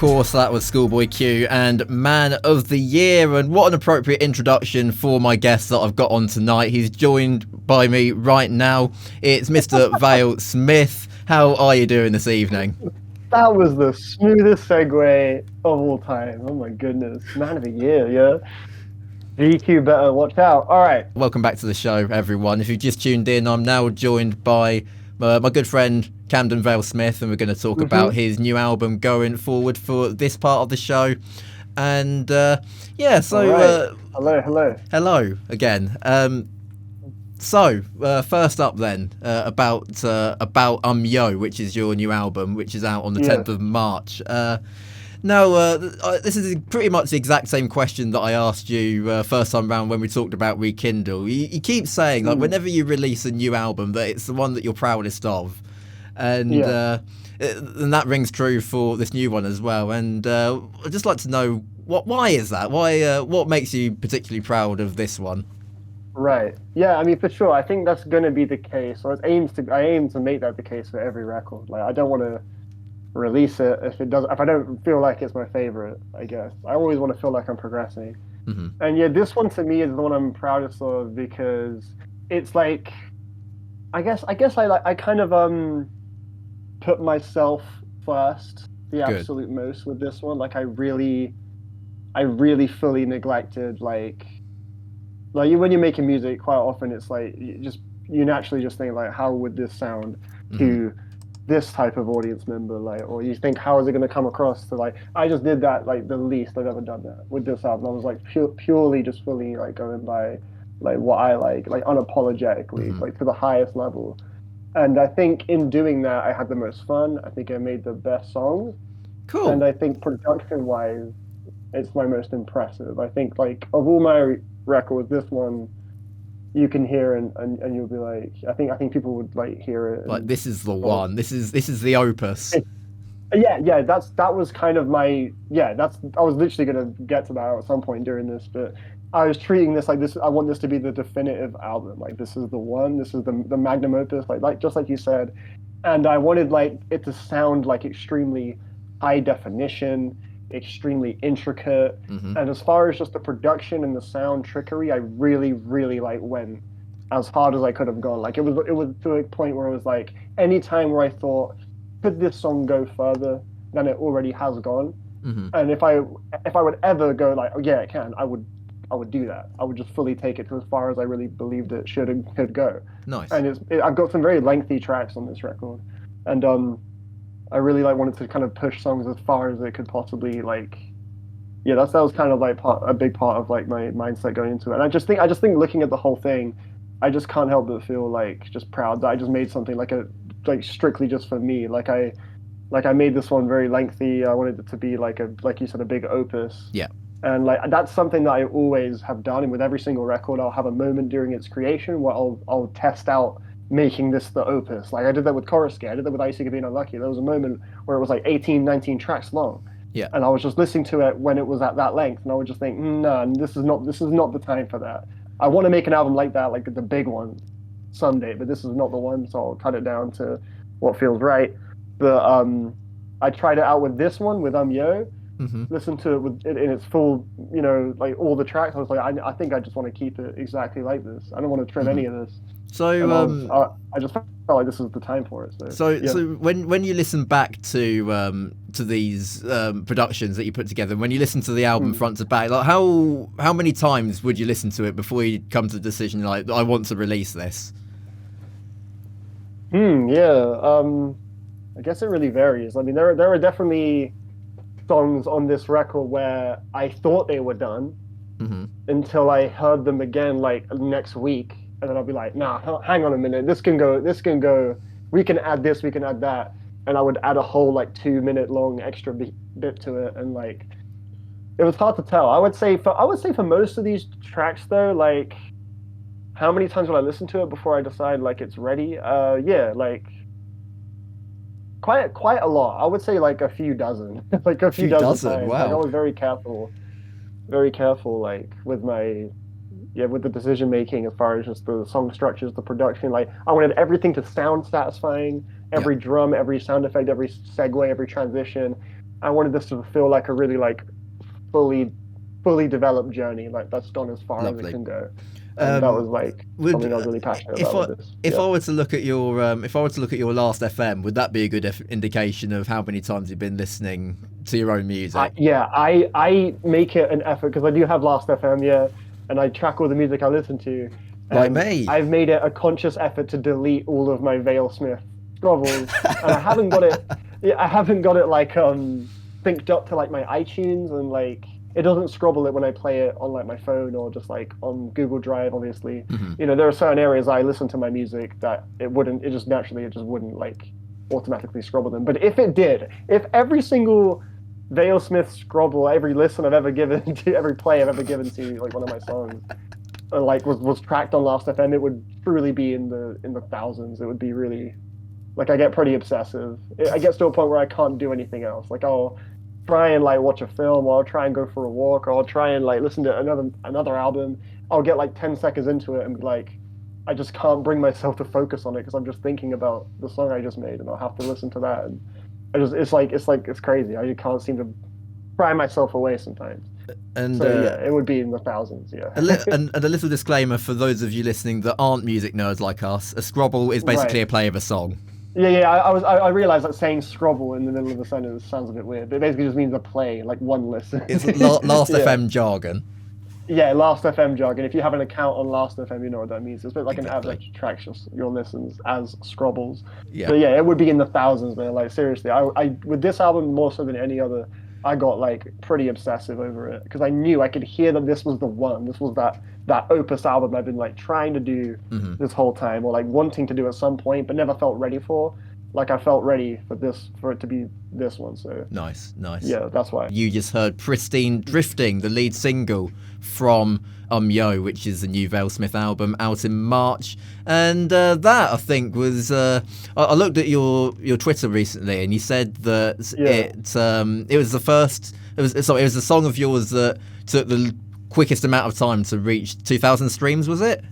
course, that was Schoolboy Q and Man of the Year. And what an appropriate introduction for my guest that I've got on tonight. He's joined by me right now. It's Mr. Vale-Smith. How are you doing this evening? That was the smoothest segue of all time. Oh my goodness. Man of the Year, yeah. VQ better watch out. All right. Welcome back to the show, everyone. If you've just tuned in, I'm now joined by my good friend Camden Vale-Smith, and we're going to talk about his new album going forward for this part of the show. And hello again. First up then, about Yo, which is your new album, which is out on the 10th of March. This is pretty much the exact same question that I asked you first time round when we talked about Rekindle. You keep saying, like, whenever you release a new album, that it's the one that you're proudest of. And that rings true for this new one as well. And I'd just like to know, why is that? What makes you particularly proud of this one? Right. Yeah, I mean, for sure. I think that's going to be the case. I aim to make that the case for every record. Like, I don't want to release it if I don't feel like it's my favorite. I guess I always want to feel like I'm progressing. And yeah, this one to me is the one I'm proudest of because it's like, I guess I kind of put myself first the absolute most with this one. Like I really fully neglected like when you're making music, quite often it's like you naturally just think like, how would this sound to this type of audience member, like, or you think, how is it going to come across to, like, I just did that like the least I've ever done that with this album. I was like purely just fully like going by like what I like unapologetically, like to the highest level. And I think in doing that I had the most fun. I think I made the best songs. Cool. And I think production wise it's my most impressive. I think like of all my records, this one you can hear and you'll be like, I think people would like hear it. Like, this is the one. This is the opus. That was kind of my I was literally gonna get to that at some point during this, but I was treating this like this. I want this to be the definitive album. Like, this is the one. This is the magnum opus. Like just like you said, and I wanted like it to sound like extremely high definition, extremely intricate, and as far as just the production and the sound trickery, I really like went as hard as I could have gone. Like it was to a point where it was like, any time where I thought, could this song go further than it already has gone, and if I would ever go like, oh yeah, it can, I would do that. I would just fully take it to as far as I really believed it could go. Nice. And I've got some very lengthy tracks on this record, and I really wanted to kind of push songs as far as it could possibly that was kind of like a big part of like my mindset going into it. And I just think looking at the whole thing, I just can't help but feel like just proud that I just made something like strictly just for me. Like I made this one very lengthy. I wanted it to be like you said, a big opus. Yeah. And like that's something that I always have done. And with every single record, I'll have a moment during its creation where I'll test out making this the opus. Like I did that with Chorus. I did that with I See Being Unlucky. There was a moment where it was like 18, 19 tracks long. Yeah. And I was just listening to it when it was at that length, and I would just think, no, this is not the time for that. I want to make an album like that, like the big one, someday, but this is not the one, so I'll cut it down to what feels right. But I tried it out with this one, with Yo. Listen to it in its full, like all the tracks. I was like, I think I just want to keep it exactly like this. I don't want to trim any of this. So I just felt like this was the time for it. So when you listen back to these productions that you put together, when you listen to the album front to back, like how many times would you listen to it before you come to the decision like, I want to release this? I guess it really varies. I mean, there are definitely songs on this record where I thought they were done until I heard them again like next week, and then I'll be like, nah, hang on a minute, this can go, we can add this, we can add that, and I would add a whole like 2-minute long extra bit to it, and like it was hard to tell. I would say for most of these tracks though, like how many times will I listen to it before I decide like it's ready? Like quite a lot. I would say like a few dozen, like a few dozen times. Wow. Like I was very careful, like with the decision making as far as just the song structures, the production. Like I wanted everything to sound satisfying. Every drum, every sound effect, every segue, every transition. I wanted this to feel like a really like fully fully developed journey, like that's gone as far as it Lovely. can go. And that was like something I was really passionate about with this. If I were to look at your last FM, would that be a good indication of how many times you've been listening to your own music? I make it an effort because I do have Last FM, and I track all the music I listen to. Like me, I've made it a conscious effort to delete all of my Vale-Smith scrobbles, and I haven't got it. Yeah, I haven't got it like synced up to like my iTunes, and like it doesn't scrobble it when I play it on like my phone or just like on Google Drive. Obviously, there are certain areas I listen to my music that it just wouldn't like automatically scrobble them. But if it did, if every single Vale-Smith scrobble, every listen I've ever given to, every play I've ever given to like one of my songs, like was tracked on Last FM, it would truly be in the thousands. It would be really, like, I get pretty obsessive. I get to a point where I can't do anything else. Like I'll try and like watch a film, or I'll try and go for a walk, or I'll try and like listen to another album. I'll get like 10 seconds into it and be like, I just can't bring myself to focus on it because I'm just thinking about the song I just made, and I'll have to listen to that. And it's crazy. I can't seem to pry myself away sometimes. And so it would be in the thousands. Yeah. And a little disclaimer for those of you listening that aren't music nerds like us: a scrobble is basically a play of a song. Yeah. I realized that saying scrobble in the middle of a sentence sounds a bit weird, but it basically just means a play, like one listen. It's Last FM jargon. Yeah, Last FM jargon. If you have an account on Last FM, you know what that means. It's a bit like an app that tracks your listens as scrobbles. Yeah. But yeah, it would be in the thousands, man. Like seriously, I with this album more so than any other, I got like pretty obsessive over it because I knew I could hear that this was the one. This was that opus album I've been like trying to do this whole time, or like wanting to do at some point, but never felt ready for. Like I felt ready for it to be this one. So nice. Yeah, that's why. You just heard "Pristine Drifting," the lead single from Yo, which is the new Vale-Smith album out in March, and that I think was. I looked at your Twitter recently, and you said that it was the first. It was a song of yours that took the quickest amount of time to reach 2,000 streams. Was it?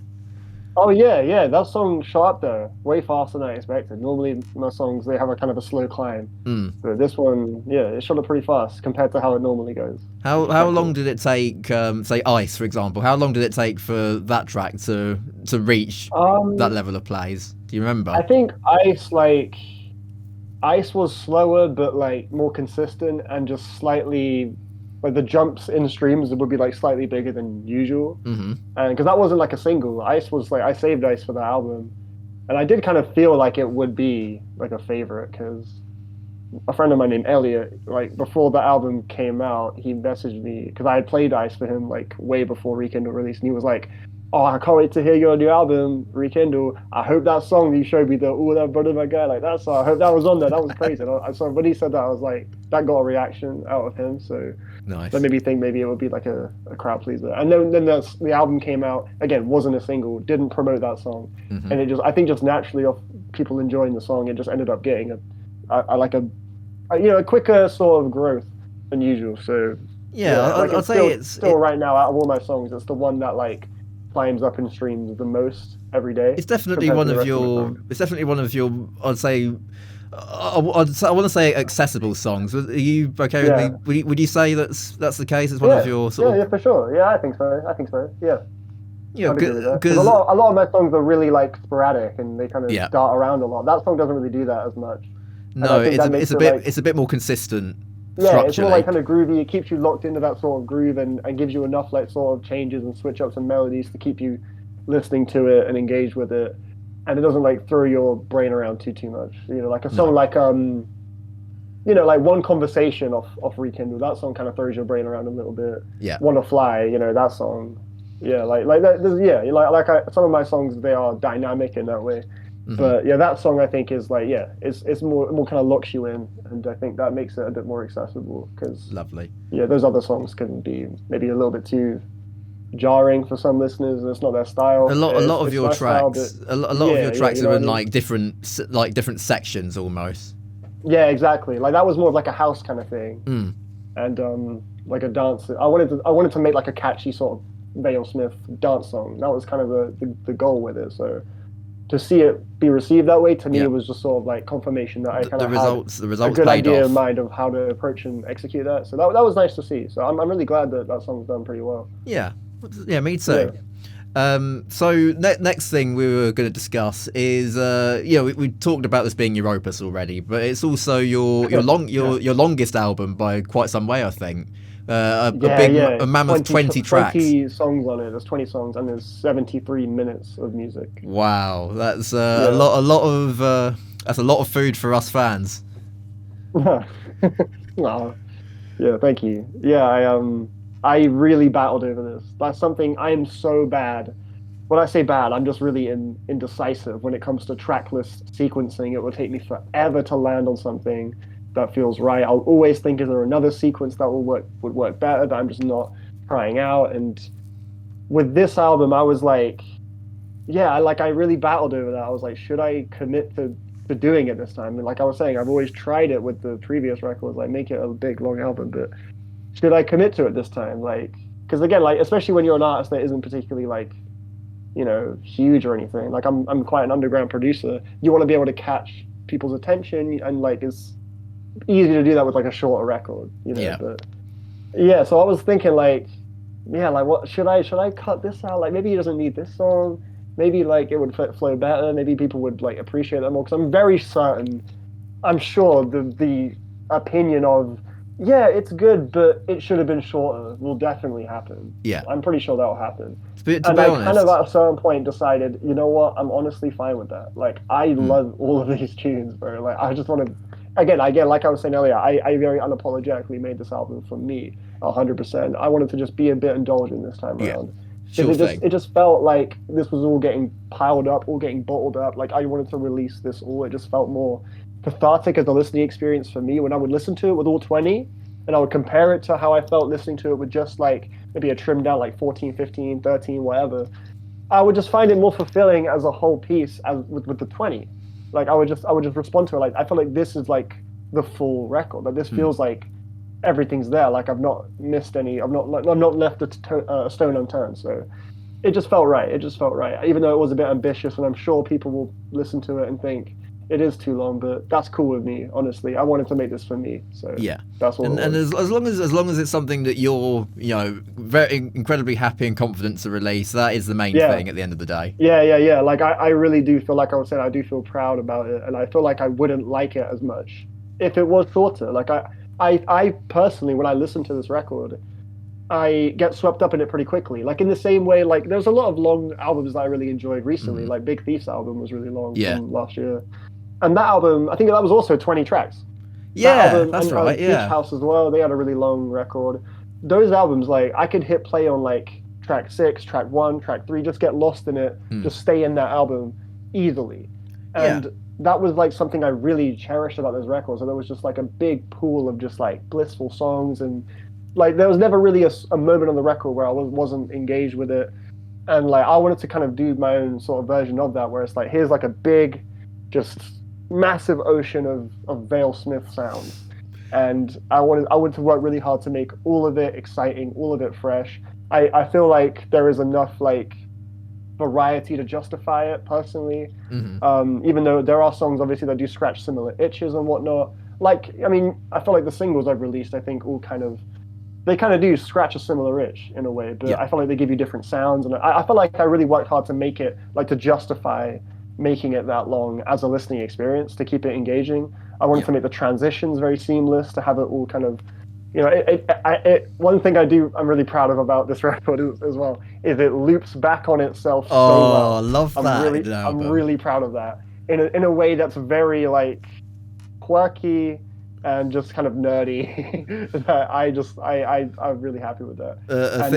Oh yeah, that song shot up though, way faster than I expected. Normally my songs, they have a kind of a slow climb, but this one, it shot up pretty fast compared to how it normally goes. How long did it take, say Ice for example, how long did it take for that track to reach that level of plays? Do you remember? I think Ice was slower but like more consistent, and just slightly, like the jumps in streams would be like slightly bigger than usual, and because that wasn't like a single. Ice was like, I saved Ice for the album, and I did kind of feel like it would be like a favorite because a friend of mine named Elliot, like before the album came out, he messaged me because I had played Ice for him like way before Rekindle released, and he was like, "Oh, I can't wait to hear your new album, Rekindle. I hope that song that you showed me, that brother, my guy, like that song, I hope that was on there. That was crazy." So when he said that, I was like, that got a reaction out of him. So nice. That made me think maybe it would be like a crowd pleaser. And then the album came out again, wasn't a single, didn't promote that song, and it just, I think just naturally of people enjoying the song, it just ended up getting a quicker sort of growth than usual. So I'd say it's still right now, out of all my songs, it's the one that like climbs up in streams the most every day. It's definitely one of your. I'd say. I want to say accessible songs. Are you okay with me? Would you say that's the case? It's one of your sort of. Yeah, for sure. Yeah, I think so. Yeah. Yeah, because a lot of my songs are really like sporadic, and they kind of dart around a lot. That song doesn't really do that as much. No, it's a bit more consistent. Yeah, it's more like kind of groovy. It keeps you locked into that sort of groove, and gives you enough like sort of changes and switch ups and melodies to keep you listening to it and engaged with it. And it doesn't like throw your brain around too much. Like a song like like One Conversation off Rekindle. That song kind of throws your brain around a little bit. Yeah. Wanna Fly, that song. Yeah, like that. Some of my songs, they are dynamic in that way. But that song I think is like it's more kind of locks you in, and I think that makes it a bit more accessible because lovely. Yeah, those other songs can be maybe a little bit too jarring for some listeners, and it's not their style. A lot of your tracks are in like different sections almost. Yeah, exactly. Like that was more of like a house kind of thing, and like a dance. I wanted to make like a catchy sort of Vale-Smith dance song. That was kind of the goal with it. So to see it be received that way, to me, it was just sort of like confirmation that I kind of the results a good paid idea off. in mind of how to approach and execute that. So that was nice to see. So I'm really glad that that song's done pretty well. Yeah, me too. So next thing we were going to discuss is we talked about this being your opus already, but it's also your longest album by quite some way, I think. A mammoth 20 tracks. 20 songs on it. There's 20 songs and there's 73 minutes of music. Wow, that's a lot of food for us fans. Oh, yeah, thank you. Yeah, I really battled over this. That's something I am so bad. When I say bad, I'm just really indecisive when it comes to track list sequencing. It will take me forever to land on something that feels right. I'll always think, is there another sequence that would work better, that I'm just not trying out? And with this album, I was like, I really battled over that. I was like, should I commit to doing it this time? And like I was saying, I've always tried it with the previous records, like make it a big long album, but should I commit to it this time? Like, because again, like especially when you're an artist that isn't particularly like, huge or anything. Like I'm quite an underground producer. You want to be able to catch people's attention, and like it's easy to do that with like a shorter record, Yeah. But yeah, so I was thinking like, what should I cut this out? Like maybe he doesn't need this song. Maybe like it would flow better. Maybe people would like appreciate that more. Because I'm very certain, I'm sure the opinion of it's good, but it should have been shorter will definitely happen. Yeah, I'm pretty sure that will happen. To be I honest, kind of at a certain point decided, you know what, I'm honestly fine with that. Like I love all of these tunes, bro. Like I just want to. Again, like I was saying earlier, I very unapologetically made this album for me, 100%. I wanted to just be a bit indulgent this time around. Sure it just felt like this was all getting piled up, all getting bottled up. Like I wanted to release this all. It just felt more cathartic as a listening experience for me when I would listen to it with all 20, and I would compare it to how I felt listening to it with just like maybe a trimmed down like 14, 15, 13, whatever. I would just find it more fulfilling as a whole piece as with the 20. Like I would just respond to it like I feel like this is like the full record. Like this feels like everything's there. Like I've not missed any. I've not left a stone unturned. So it just felt right. Even though it was a bit ambitious, and I'm sure people will listen to it and think it is too long, but that's cool with me. Honestly, I wanted to make this for me. So that's all. And as long as it's something that you're very incredibly happy and confident to release, that is the main thing at the end of the day. Yeah. Like I really do feel, like I was saying, I do feel proud about it, and I feel like I wouldn't like it as much if it was shorter. Like I personally, when I listen to this record, I get swept up in it pretty quickly. Like in the same way, like there's a lot of long albums that I really enjoyed recently. Like Big Thief's album was really long from last year. And that album, I think that was also 20 tracks. Yeah, that's right. Beach House as well. They had a really long record. Those albums, like I could hit play on like track 6, track 1, track 3, just get lost in it, just stay in that album easily. And that was like something I really cherished about those records. So there was just like a big pool of just like blissful songs, and like there was never really a moment on the record where I wasn't engaged with it. And like I wanted to kind of do my own sort of version of that, where it's like here's like a big, just massive ocean of Vale-Smith sounds, and I wanted to work really hard to make all of it exciting, all of it fresh. I feel like there is enough like variety to justify it personally, even though there are songs obviously that do scratch similar itches and whatnot. Like I mean, I feel like the singles I've released, I think all kind of do scratch a similar itch in a way, but I feel like they give you different sounds, and I feel like I really worked hard to make it, like to justify making it that long as a listening experience, to keep it engaging. I wanted to make the transitions very seamless, to have it all kind of, one thing I'm really proud of about this record as well is it loops back on itself so well. I love that. I'm really proud of that in a way that's very like quirky and just kind of nerdy. I'm really happy with that.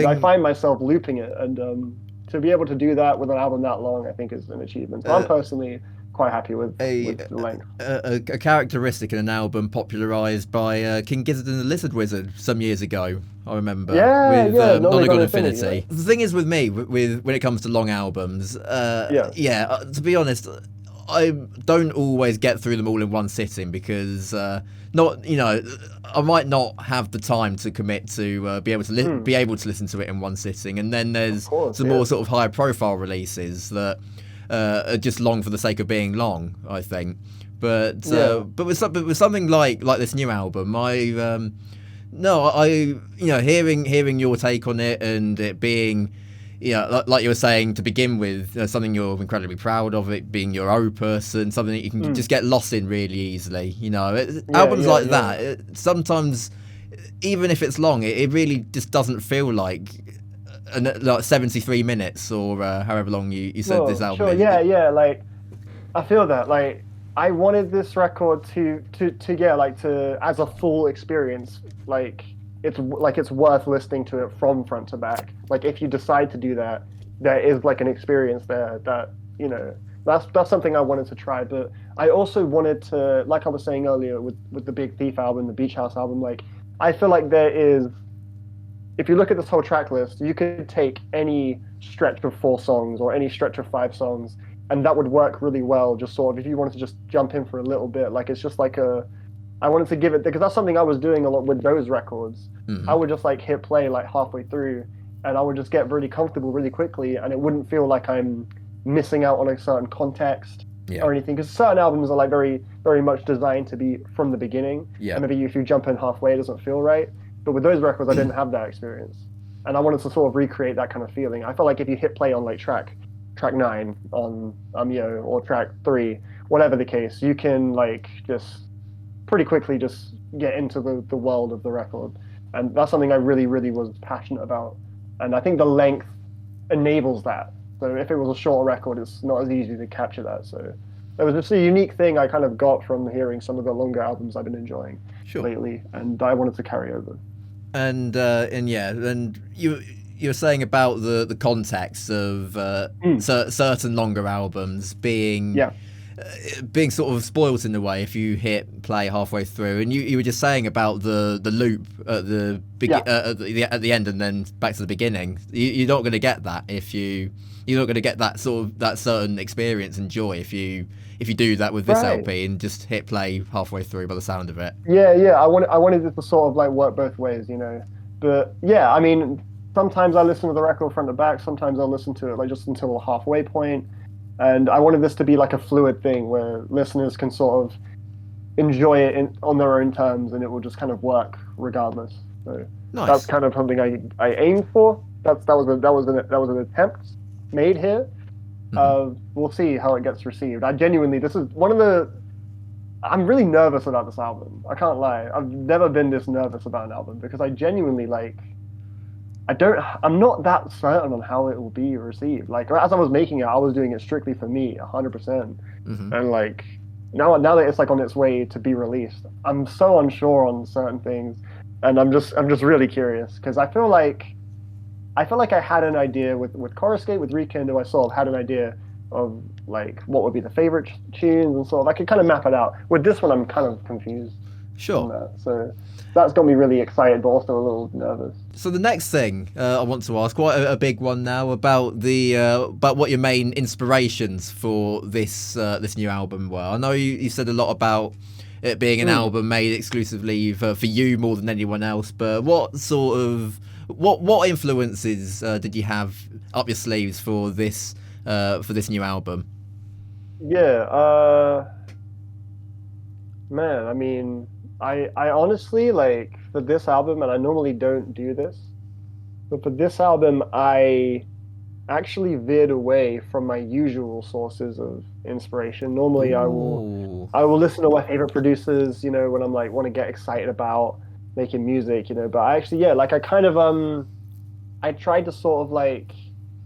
I find myself looping it, and to be able to do that with an album that long, I think is an achievement. So I'm personally quite happy with the length. A characteristic in an album popularised by King Gizzard and the Lizard Wizard some years ago, I remember. With Nonagon Infinity. The thing is with me, with when it comes to long albums, to be honest, I don't always get through them all in one sitting, because I might not have the time to commit to be able to listen to it in one sitting. And then there's some more sort of higher profile releases that are just long for the sake of being long, I think. But with something like this new album, hearing your take on it and it being, like you were saying to begin with, something you're incredibly proud of, it being your opus and something that you can just get lost in really easily. Albums like that, sometimes, even if it's long, it really just doesn't feel like 73 minutes or however long you said this album is. Yeah. Like, I feel that. Like, I wanted this record to as a full experience. Like, it's worth listening to it from front to back. Like, if you decide to do that, there is like an experience there that, that's something I wanted to try. But I also wanted to, like I was saying earlier with the Big Thief album, the Beach House album, like, I feel like there is, if you look at this whole track list, you could take any stretch of 4 songs or any stretch of 5 songs, and that would work really well. Just sort of, if you wanted to just jump in for a little bit, like, it's just like I wanted to give it, because that's something I was doing a lot with those records. Mm-hmm. I would just like hit play like halfway through, and I would just get really comfortable really quickly, and it wouldn't feel like I'm missing out on a certain context or anything. Because certain albums are like very, very much designed to be from the beginning. Yeah. And maybe if you jump in halfway, it doesn't feel right. But with those records, I didn't have that experience, and I wanted to sort of recreate that kind of feeling. I felt like if you hit play on like track 9 on or track 3, whatever the case, you can like just pretty quickly just get into the world of the record, and that's something I really, really was passionate about. And I think the length enables that. So if it was a short record, it's not as easy to capture that. So it was just a unique thing I kind of got from hearing some of the longer albums I've been enjoying lately, and I wanted to carry over. And you were saying about the context of certain longer albums being sort of spoilt in a way if you hit play halfway through, and you were just saying about the loop at the end and then back to the beginning. You're not going to get that you're not going to get that sort of that certain experience and joy if you do that with this LP and just hit play halfway through by the sound of it. I wanted it to sort of like work both ways, but I mean, sometimes I listen to the record front to back, sometimes I'll listen to it like just until a halfway point. And I wanted this to be like a fluid thing where listeners can sort of enjoy it on their own terms, and it will just kind of work regardless. So nice. That's kind of something I aimed for. That was an attempt made here. Mm-hmm. We'll see how it gets received. I'm really nervous about this album. I can't lie. I've never been this nervous about an album because I genuinely I'm not that certain on how it will be received. Like, as I was making it, I was doing it strictly for me, 100%. Mm-hmm. And like, now that it's like on its way to be released, I'm so unsure on certain things, and I'm just really curious because I feel like I had an idea with Coruscate, with Rekindle. I sort of had an idea of like what would be the favorite tunes, and sort of I could kind of map it out. With this one, I'm kind of confused. Sure. So that's got me really excited, but also a little nervous. So the next thing I want to ask, quite a big one now, about about what your main inspirations for this new album were. I know you said a lot about it being an album made exclusively for you more than anyone else, but what sort of what influences did you have up your sleeves for this new album? Yeah, man, I mean, I honestly, like, for this album, and I normally don't do this, but for this album, I actually veered away from my usual sources of inspiration. Normally, I will listen to my favorite producers, when I'm like want to get excited about making music, but I actually, I kind of I tried to sort of like,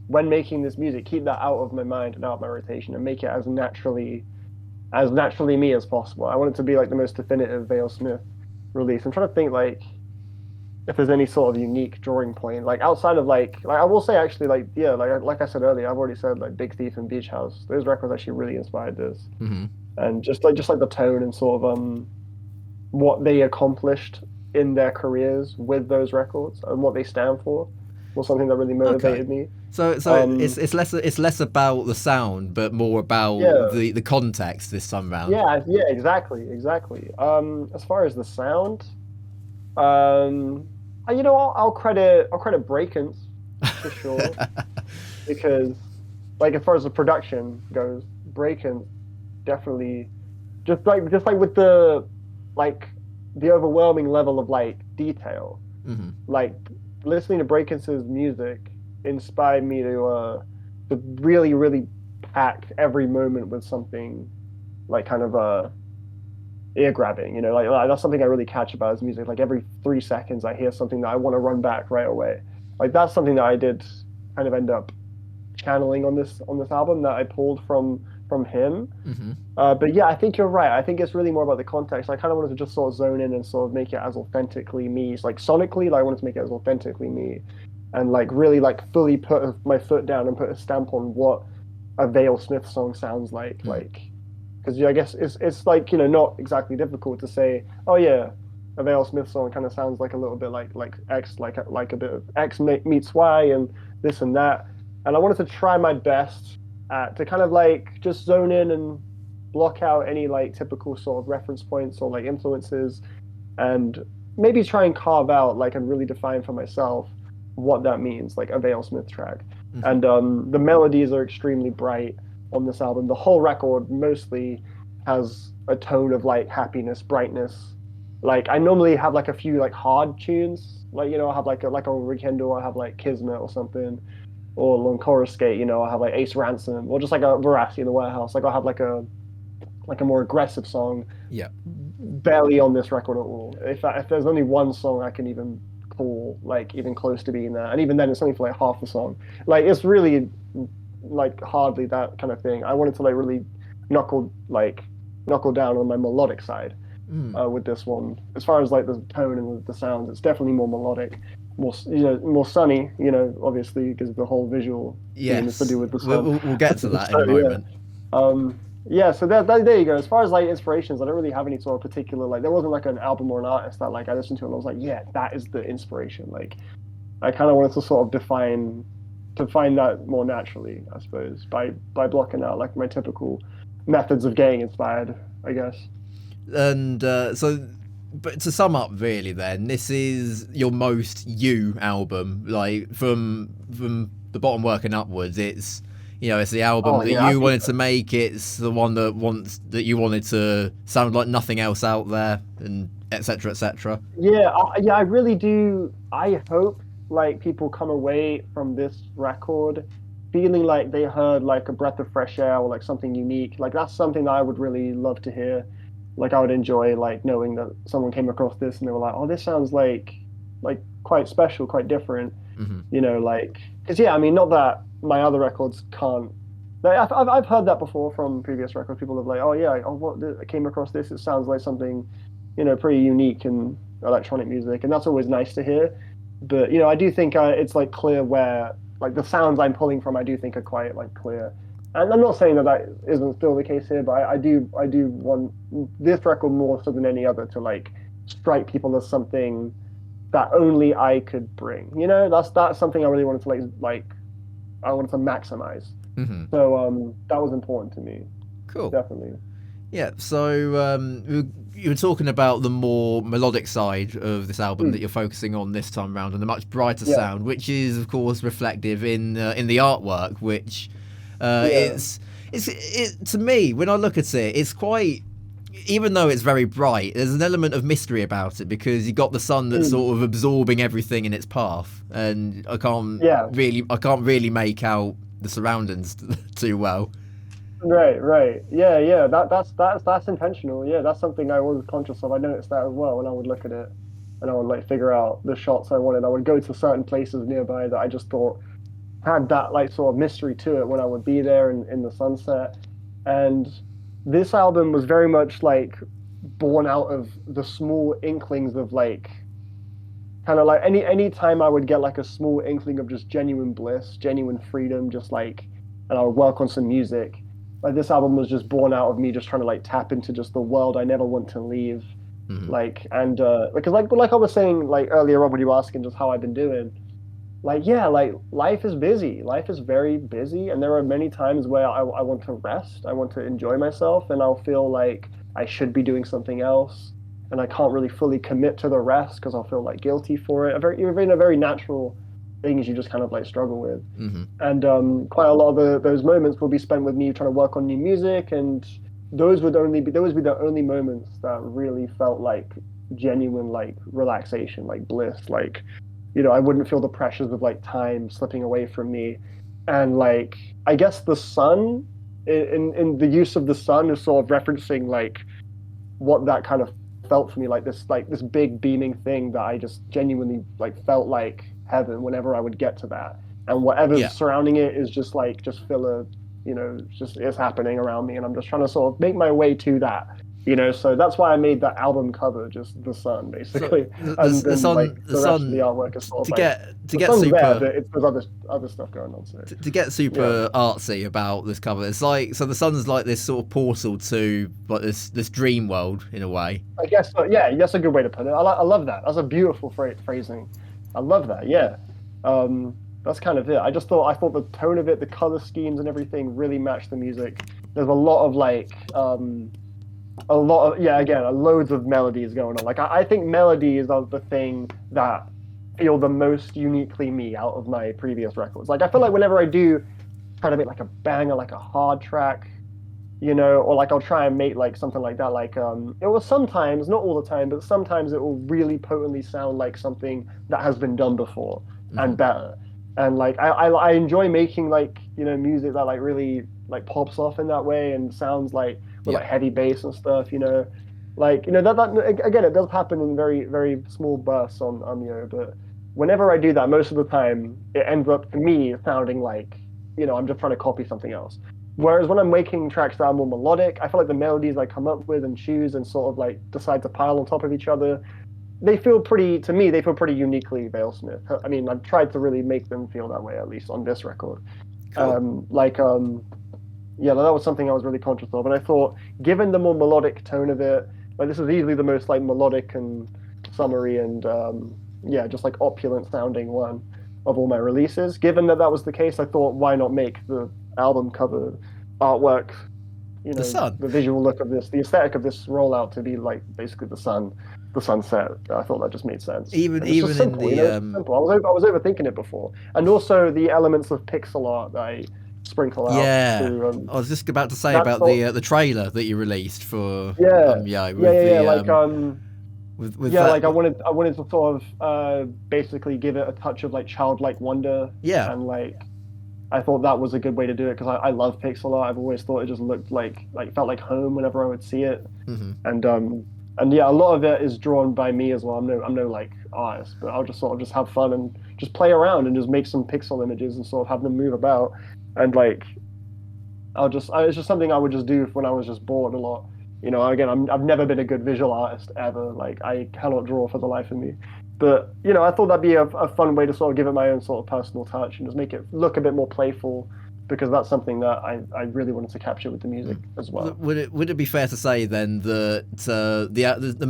when making this music, keep that out of my mind and out of my rotation, and make it as naturally me as possible. I want it to be like the most definitive Vale-Smith release. I'm trying to think like if there's any sort of unique drawing point, like outside of like I will say actually like I said earlier, I've already said like Big Thief and Beach House. Those records actually really inspired this, and just like the tone and sort of what they accomplished in their careers with those records and what they stand for was something that really motivated me. So it's less about the sound, but more about the context this time round. Yeah, exactly. As far as the sound, I'll credit Breakins for sure, because like as far as the production goes, Breakin definitely just like with the like the overwhelming level of like detail. Mm-hmm. Like listening to Breakin's music inspired me to really really pack every moment with something like kind of ear grabbing. Like that's something I really catch about his music. Like every 3 seconds, I hear something that I want to run back right away. Like that's something that I did kind of end up channeling on this album that I pulled from him. Mm-hmm. But yeah, I think you're right. I think it's really more about the context. I kind of wanted to just sort of zone in and sort of make it as authentically me. It's like sonically, like I wanted to make it as authentically me, and like really like fully put my foot down and put a stamp on what a Vale-Smith song sounds like. Like, because I guess it's like not exactly difficult to say, oh yeah, a Vale-Smith song kind of sounds like a little bit like X, like a bit of X meets Y and this and that. And I wanted to try my best to kind of like just zone in and block out any like typical sort of reference points or like influences, and maybe try and carve out like and really define for myself what that means, like a Vale-Smith track. Mm-hmm. And the melodies are extremely bright on this album. The whole record mostly has a tone of like happiness, brightness. Like I normally have like a few like hard tunes, like I have like on Rekindle I have like Kismet or something, or on Chorus Skate, I have like Ace Ransom, or just like a Veracity in the Warehouse. Like I'll have like a more aggressive song. Yeah. Barely on this record at all. If there's only one song I can even call like even close to being there, and even then it's only for like half the song. Like it's really like hardly that kind of thing. I wanted to like really knuckle down on my melodic side with this one. As far as like the tone and the sounds, it's definitely more melodic, more sunny. Obviously because of the whole visual. Yes, to do with the sun. We'll get to that in a moment. Yeah. So there you go. As far as like inspirations, I don't really have any sort of particular like. There wasn't like an album or an artist that like I listened to and I was like, yeah, that is the inspiration. Like, I kind of wanted to sort of find that more naturally, I suppose, by blocking out like my typical methods of getting inspired, I guess. And but to sum up, really, then this is your most you album. Like from the bottom working upwards, it's it's the album that you wanted to make. It's the one that you wanted to sound like nothing else out there, and etc. etc. Yeah, I really do. I hope like people come away from this record feeling like they heard like a breath of fresh air or like something unique. Like that's something that I would really love to hear. Like I would enjoy like knowing that someone came across this and they were like, oh, this sounds like quite special, quite different. Mm-hmm. Like because I mean, not that my other records can't. Like, I've heard that before from previous records. People have like, oh yeah, I came across this. It sounds like something, pretty unique in electronic music, and that's always nice to hear. But I do think it's like clear where like the sounds I'm pulling from. I do think are quite like clear. And I'm not saying that isn't still the case here, but I do want this record more so than any other to like strike people as something that only I could bring. That's something I really wanted to like I wanted to maximize. Mm-hmm. So that was important to me. Cool. Definitely. Yeah. So you were talking about the more melodic side of this album that you're focusing on this time around, and the much brighter sound, which is of course reflective in the artwork, which. It's to me, when I look at it, it's quite, even though it's very bright, there's an element of mystery about it because you got the sun that's sort of absorbing everything in its path, and I can't really make out the surroundings too well. Right. Yeah. That's intentional. Yeah, that's something I was conscious of. I noticed that as well when I would look at it, and I would like figure out the shots I wanted. I would go to certain places nearby that I just thought had that like sort of mystery to it when I would be there in the sunset. And this album was very much like born out of the small inklings of like kind of like any time I would get like a small inkling of just genuine bliss, genuine freedom, just like, and I would work on some music. Like this album was just born out of me just trying to like tap into just the world I never want to leave. Mm-hmm. Like, and because like I was saying like earlier on when you were asking just how I've been doing, like, yeah, like life is busy. Life is very busy. And there are many times where I want to rest. I want to enjoy myself, and I'll feel like I should be doing something else. And I can't really fully commit to the rest because I'll feel like guilty for it. In a very natural things you just kind of like struggle with. Mm-hmm. And quite a lot of those moments will be spent with me trying to work on new music, and those would be the only moments that really felt like genuine like relaxation, like bliss, like I wouldn't feel the pressures of like time slipping away from me. And like I guess the sun, in the use of the sun is sort of referencing like what that kind of felt for me, like this big beaming thing that I just genuinely like felt like heaven whenever I would get to that. And whatever's surrounding it is just like just filler, just it's happening around me, and I'm just trying to sort of make my way to that. So that's why I made that album cover just the sun, basically. So And the then like sun, the rest of the artwork is sort of to like get the get sun's there, super but there's other stuff going on. So to get super artsy about this cover, it's like, so the sun's like this sort of portal to like this dream world in a way. I guess, yeah, that's a good way to put it. I love that. That's a beautiful phrasing. I love that. Yeah, that's kind of it. I thought the tone of it, the color schemes, and everything really matched the music. There's a lot of like, loads of melodies going on. Like I think melodies are the thing that feel the most uniquely me out of my previous records. Like I feel like whenever I do try to make like a banger, like a hard track, or like I'll try and make like something like that. Like it will sometimes, not all the time, but sometimes it will really potently sound like something that has been done before and better. And like I enjoy making like music that like really like pops off in that way and sounds like with like heavy bass and stuff. Like that again, it does happen in very very small bursts on but whenever I do that, most of the time it ends up to me sounding like I'm just trying to copy something else. Whereas when I'm making tracks that are more melodic, I feel like the melodies I come up with and choose and sort of like decide to pile on top of each other, they feel pretty uniquely Vale-Smith. I mean, I've tried to really make them feel that way, at least on this record. Cool. That was something I was really conscious of. And I thought, given the more melodic tone of it, like this is easily the most like melodic and summery and just like opulent sounding one of all my releases. Given that was the case, I thought, why not make the album cover artwork, the sun, the visual look of this, the aesthetic of this rollout to be like basically the sunset. I thought that just made sense. Even simple, in the simple. I was overthinking it before, and also the elements of pixel art that I sprinkle out. I was just about to say about the trailer that you released for like I wanted to sort of basically give it a touch of like childlike wonder. And like I thought that was a good way to do it because I love pixel art. I've always thought it just looked like felt like home whenever I would see it. And a lot of it is drawn by me as well. I'm no like artist, but I'll just sort of just have fun and just play around and just make some pixel images and sort of have them move about. And like it's just something I would just do when I was just bored a lot. Again, I've never been a good visual artist ever. Like I cannot draw for the life of me. But I thought that'd be a fun way to sort of give it my own sort of personal touch and just make it look a bit more playful, because that's something that I really wanted to capture with the music as well. Would it be fair to say then that the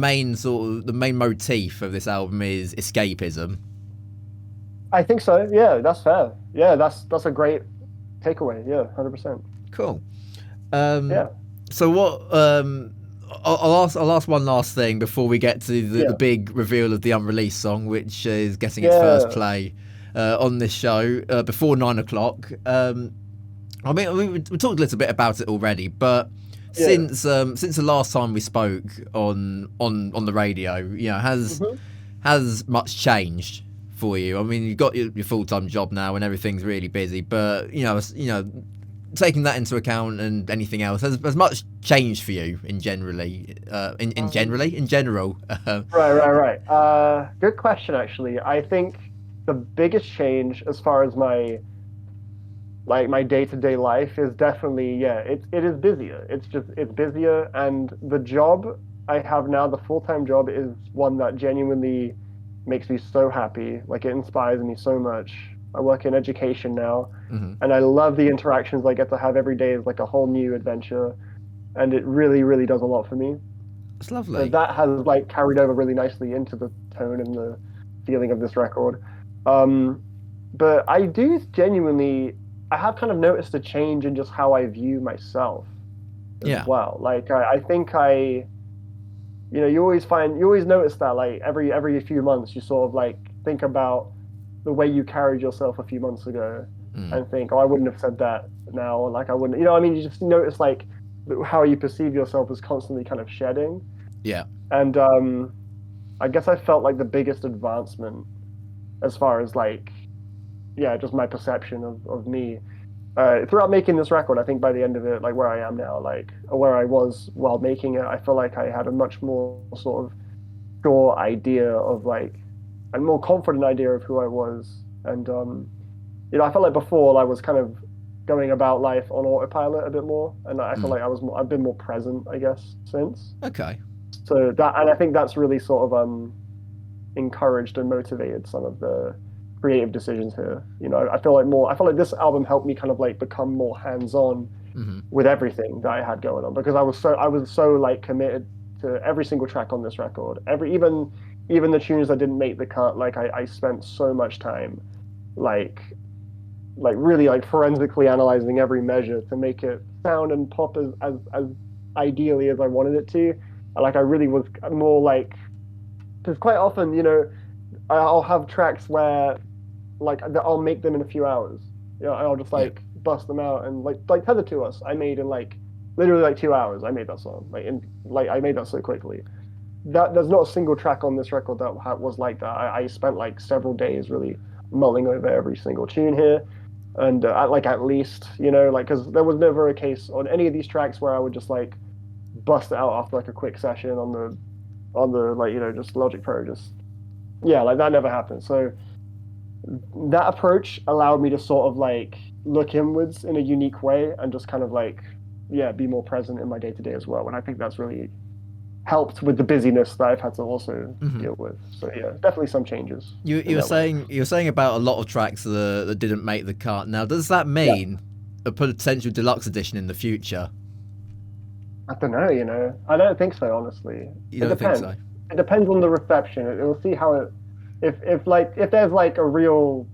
main motif of this album is escapism? I think so. Yeah, that's fair. Yeah, that's a great takeaway. Yeah, 100%. Cool. So what? I'll ask one last thing before we get to the big reveal of the unreleased song, which is getting its first play on this show before 9 o'clock. I mean, we talked a little bit about it already, but since the last time we spoke on the radio, has much changed for you? I mean, you've got your full-time job now and everything's really busy, but taking that into account and anything else, has much changed for you in general? Right. Good question, actually. I think the biggest change as far as my day-to-day life is definitely it is busier. It's busier, and the job I have now, the full-time job, is one that genuinely makes me so happy. Like, it inspires me so much. I work in education now, and I love the interactions I get to have every day. Is like a whole new adventure, and it really, really does a lot for me. It's lovely. So that has like carried over really nicely into the tone and the feeling of this record. But I do genuinely, I have kind of noticed a change in just how I view myself as well. Like I think you always notice that like every few months you sort of like think about the way you carried yourself a few months ago and think, oh, I wouldn't have said that now, or like I wouldn't, I mean, you just notice like how you perceive yourself is constantly kind of shedding. Yeah. And I guess I felt like the biggest advancement as far as like, just my perception of me. Throughout making this record, I think by the end of it, like where I am now, like or where I was while making it, I feel like I had a much more sort of sure idea of like, a more confident idea of who I was. And, I felt like before I was kind of going about life on autopilot a bit more. And I feel like I've been more present, I guess, since. Okay. So and I think that's really sort of encouraged and motivated some of the creative decisions here. I feel like this album helped me kind of like become more hands-on with everything that I had going on, because I was so like committed to every single track on this record. Even the tunes that didn't make the cut, like I spent so much time like really like forensically analyzing every measure to make it sound and pop as ideally as I wanted it to. Like I really was more like, because quite often, I'll have tracks where like I'll make them in a few hours. I'll just like bust them out, and like Tether to Us, I made in like literally like 2 hours. I made that song I made that so quickly. There's not a single track on this record that was like that. I spent like several days really mulling over every single tune here, and at least because there was never a case on any of these tracks where I would just like bust it out after like a quick session on the just Logic Pro, like that never happened. So that approach allowed me to sort of like look inwards in a unique way and just kind of like be more present in my day-to-day as well. And I think that's really helped with the busyness that I've had to also deal with. So definitely some changes. You were saying about a lot of tracks that didn't make the cut. Now, does that mean a potential deluxe edition in the future? I don't know. I don't think so, honestly. You don't think so? It depends on the reception. We'll see how it. If there's like a real,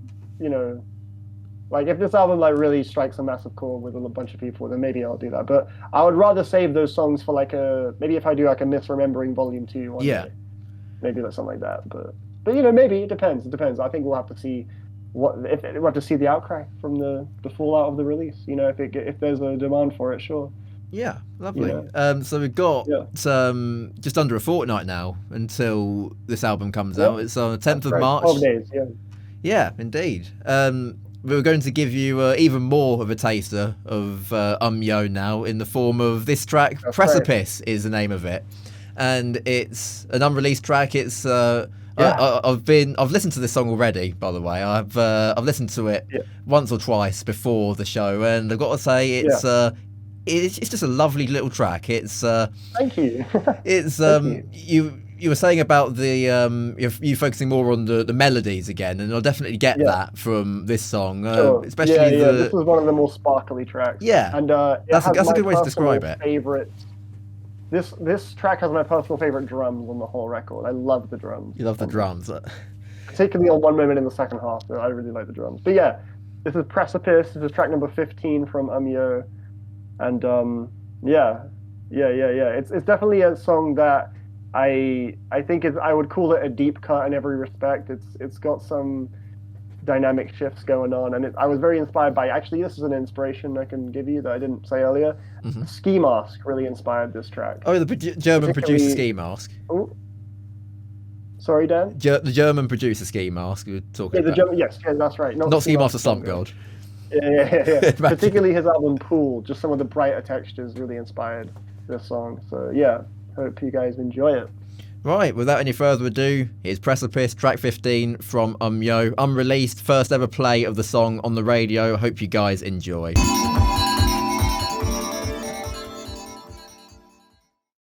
like if this album like really strikes a massive chord with a bunch of people, then maybe I'll do that. But I would rather save those songs for like maybe if I do like a Misremembering Volume 2 one day, maybe like something like that. But maybe it depends. I think we'll have to see we'll have to see the outcry from the fallout of the release. If there's a demand for it, sure. Yeah, lovely. So we've got just under a fortnight now until this album comes out. It's on the 10th of March. 12 days, Yeah, indeed. We're going to give you even more of a taster of Yo now in the form of this track. That's Precipice is the name of it. And it's an unreleased track. It's I've listened to this song already, by the way. I've listened to it once or twice before the show, and I've got to say it's just a lovely little track. It's thank you. It's you were saying about the you focusing more on the melodies again, and I'll definitely get that from this song. Sure. Especially this was one of the more sparkly tracks. Yeah, and that's a good way to describe it. This track has my personal favorite drums on the whole record. I love the drums. You love the drums, particularly on one moment in the second half. I really like the drums. But this is Precipice. This is track number 15 from Yo. And it's definitely a song that I think I would call it a deep cut in every respect. It's got some dynamic shifts going on, and I was very inspired by, actually this is an inspiration I can give you that I didn't say earlier. Ski Mask really inspired this track. Oh, the German producer Ski Mask. Oh, sorry, Dan? The German producer Ski Mask we were talking about. Yes, that's right. Not Ski Mask, the Slump God. Yeah. Particularly his album Pool, just some of the brighter textures really inspired this song. So hope you guys enjoy it. Right, without any further ado, here's Precipice, track 15 from Yo. Unreleased, first ever play of the song on the radio. Hope you guys enjoy.